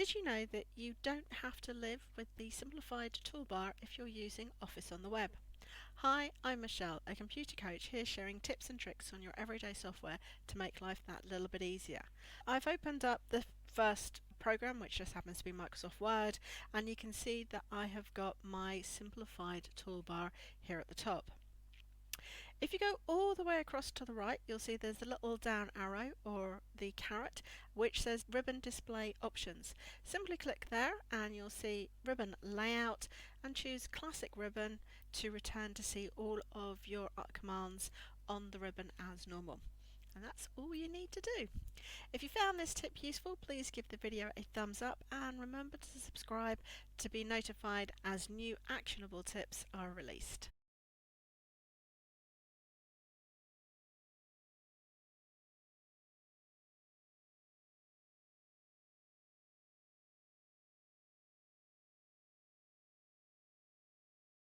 Did you know that you don't have to live with the simplified toolbar if you're using Office on the web? Hi, I'm Michelle, a computer coach here sharing tips and tricks on your everyday software to make life that little bit easier. I've opened up the first program, which just happens to be Microsoft Word, and you can see that I have got my simplified toolbar here at the top. If you go all the way across to the right, you'll see there's a little down arrow or the caret which says Ribbon Display Options. Simply click there and you'll see Ribbon Layout and choose Classic Ribbon to return to see all of your commands on the ribbon as normal. And that's all you need to do. If you found this tip useful, please give the video a thumbs up and remember to subscribe to be notified as new actionable tips are released.